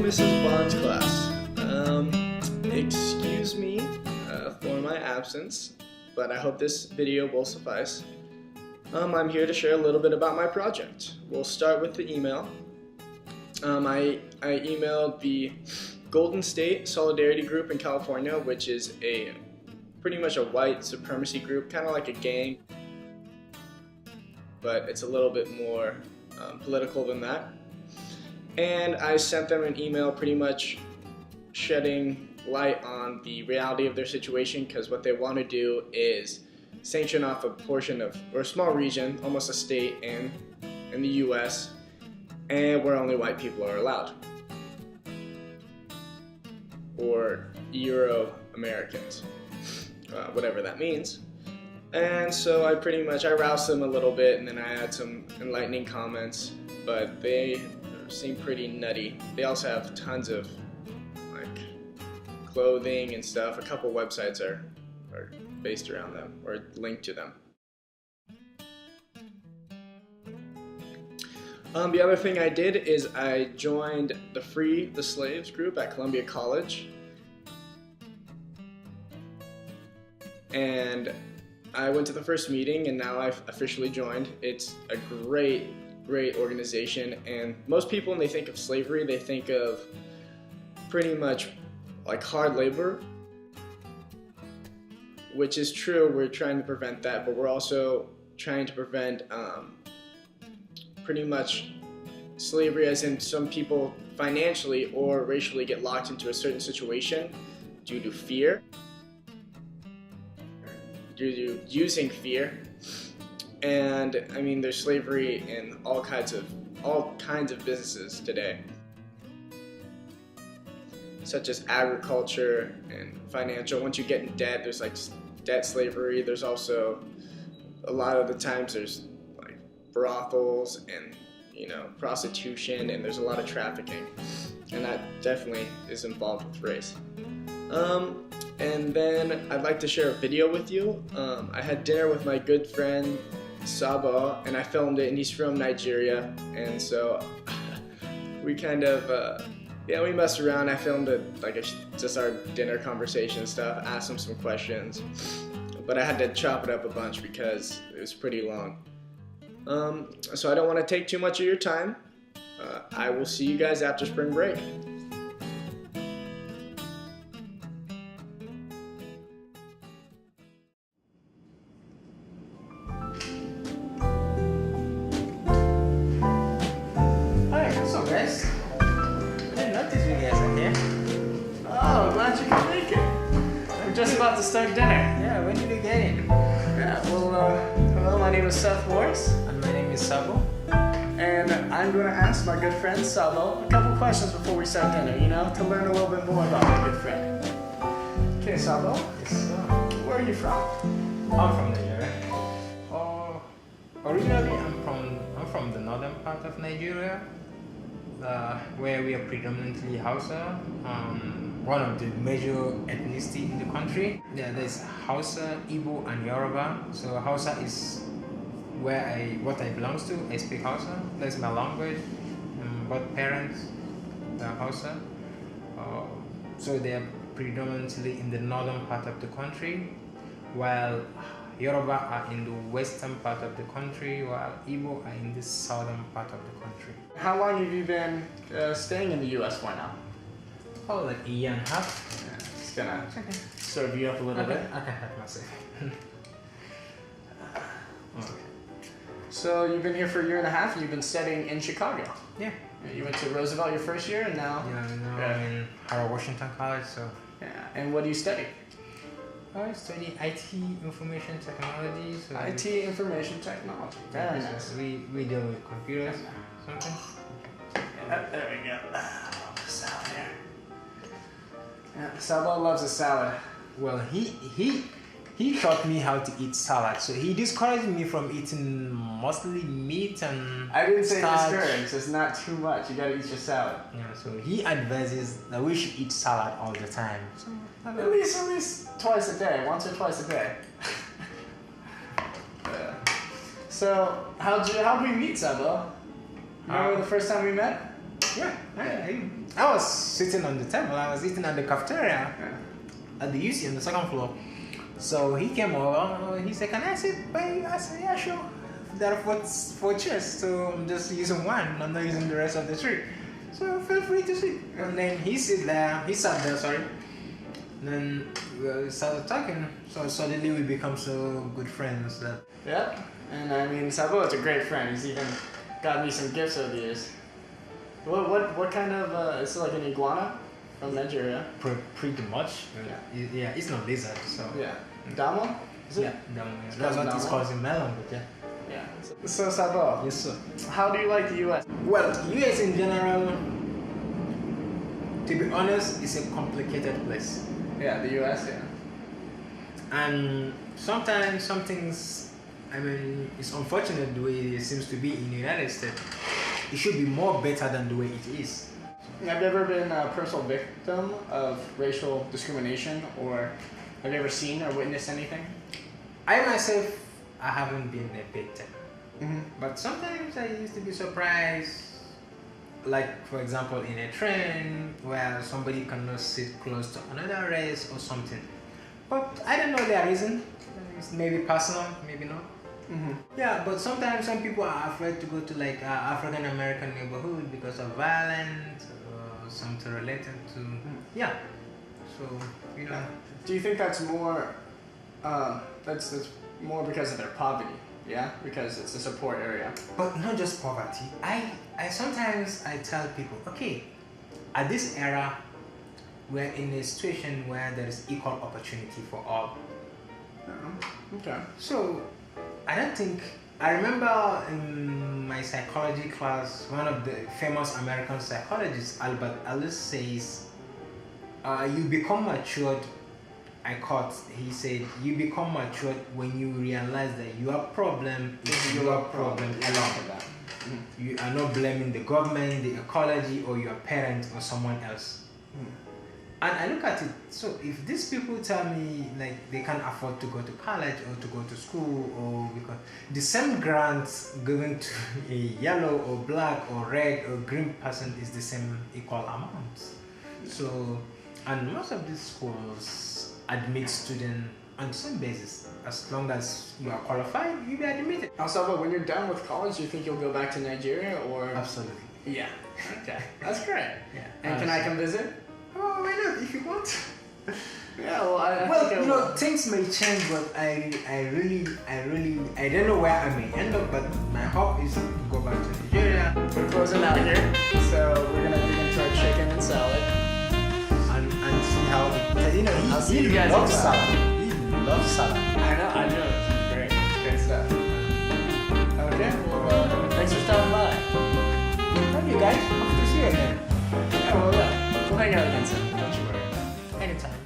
Mrs. Bond's class. Excuse me for my absence, but I hope this video will suffice. I'm here to share a little bit about my project. We'll start with the email. I emailed the Golden State Solidarity Group in California, which is pretty much a white supremacy group, kind of like a gang, but it's a little bit more political than that. And I sent them an email pretty much shedding light on the reality of their situation, because what they want to do is sanction off a portion of, or a small region, almost a state in the US, and where only white people are allowed, or Euro-Americans, whatever that means. And so I roused them a little bit, and then I had some enlightening comments, but they seem pretty nutty. They also have tons of like clothing and stuff. A couple websites are based around them or linked to them. The other thing I did is I joined the Free the Slaves group at Columbia College, and I went to the first meeting, and now I've officially joined. It's a great organization, and most people, when they think of slavery, they think of pretty much like hard labor, which is true. We're trying to prevent that, but we're also trying to prevent pretty much slavery, as in some people financially or racially get locked into a certain situation due to fear, due to using fear. And I mean, there's slavery in all kinds of businesses today, such as agriculture and financial. Once you get in debt, there's like debt slavery. There's also a lot of the times there's like brothels and prostitution, and there's a lot of trafficking, and that definitely is involved with race. And then I'd like to share a video with you. I had dinner with my good friend Sabo, and I filmed it, and he's from Nigeria, and so we kind of we messed around. I filmed it like just our dinner conversation and stuff, asked him some questions, but I had to chop it up a bunch because it was pretty long. So I don't want to take too much of your time. I will see you guys after spring break. Oh, glad you could make it. We're just about to start dinner. Yeah, when did you get in? Yeah, well, my name is Seth Morris. And my name is Sabo. And I'm going to ask my good friend Sabo a couple questions before we start dinner, to learn a little bit more about my good friend. Okay, Sabo. Yes, Where are you from? I'm from Nigeria. Originally, I'm from the northern part of Nigeria, where we are predominantly Hausa. One of the major ethnicity in the country. Yeah, there's Hausa, Igbo, and Yoruba. So Hausa is what I belong to. I speak Hausa. That's my language. Both parents are Hausa. So they are predominantly in the northern part of the country, while Yoruba are in the western part of the country, while Igbo are in the southern part of the country. How long have you been staying in the U.S. for now? Oh, like a year and a half. Yeah, just gonna serve you up a little bit. I can help myself. Okay. So you've been here for a year and a half, and you've been studying in Chicago. Yeah. You went to Roosevelt your first year, and now... I'm in Harold Washington College, so... Yeah, and what do you study? I study IT Information Technology. So IT Information Technology. Very nice. We deal with computers, something. Yeah, there we go. Salad here. Yeah, Sabo loves a salad. Well, he taught me how to eat salad, so he discouraged me from eating mostly meat and I didn't say starch. discouraged, it's not too much. You gotta eat your salad. Yeah, so he advises that we should eat salad all the time. So, at least twice a day, once or twice a day. So, how'd we meet, Sabo? Remember the first time we met? Yeah, I was sitting on the table. I was eating at the cafeteria at the UC on the second floor. So he came over. He said, "Can I sit by you?" I said, "Yeah, sure." There are four chairs, so I'm just using one. I'm not using the rest of the tree. So feel free to sit. And then he sat there. Sorry. And then we started talking. So suddenly we become so good friends that. Yeah. And I mean, Sabo is a great friend. He's even got me some gifts over the years. What kind of is it like an iguana from Nigeria? Pretty much. Yeah, it's not lizard. So. Yeah. Damo? Is it? Yeah, Damo. Yeah. That's what it's called in melon, but yeah. Yeah. So Sabo. Yes, sir. How do you like the U.S.? Well, US in general, to be honest, is a complicated place. Yeah, the U.S. Yeah. And sometimes some things, I mean, it's unfortunate the way it seems to be in the United States. It should be more better than the way it is. Have you ever been a personal victim of racial discrimination, or have you ever seen or witnessed anything? I myself, I haven't been a victim. Mm-hmm. But sometimes I used to be surprised, like for example in a train where somebody cannot sit close to another race or something. But I don't know their reason. It's maybe personal, maybe not. Mm-hmm. Yeah, but sometimes some people are afraid to go to like African American neighborhood because of violence or something related to yeah. So you know. Do you think that's more? That's more because of their poverty. Yeah, because it's a support area. But not just poverty. I sometimes I tell people, okay, at this era, we're in a situation where there is equal opportunity for all. Okay. So I don't think I remember in my psychology class, one of the famous American psychologists, Albert Ellis, says, "You become matured." I caught. He said, "You become matured when you realize that your problem is your problem alone. You are not blaming the government, the ecology, or your parents or someone else." And I look at it. So if these people tell me like they can't afford to go to college or to go to school, or because the same grants given to a yellow or black or red or green person is the same equal amount. So, and most of these schools admit students on the same basis. As long as you are qualified, you be admitted. Also, when you're done with college, do you think you'll go back to Nigeria or? Absolutely. Yeah. Okay. That's great. Yeah. And can I come visit? Oh, why not? If you want. Yeah. Well, I Well, think you know, things may change, but I don't know where I may end up. But my hope is to go back to Nigeria. we're closing out here, so we're gonna try chicken and salad. And see how you know I'll see he you guys loves next salad. time. He loves salad. I do. It's great. Great stuff. Okay. Well, thanks for stopping by. Thank you guys. Hope to see you again. Yeah. Well, we'll hang out again soon. Don't you worry. Anytime.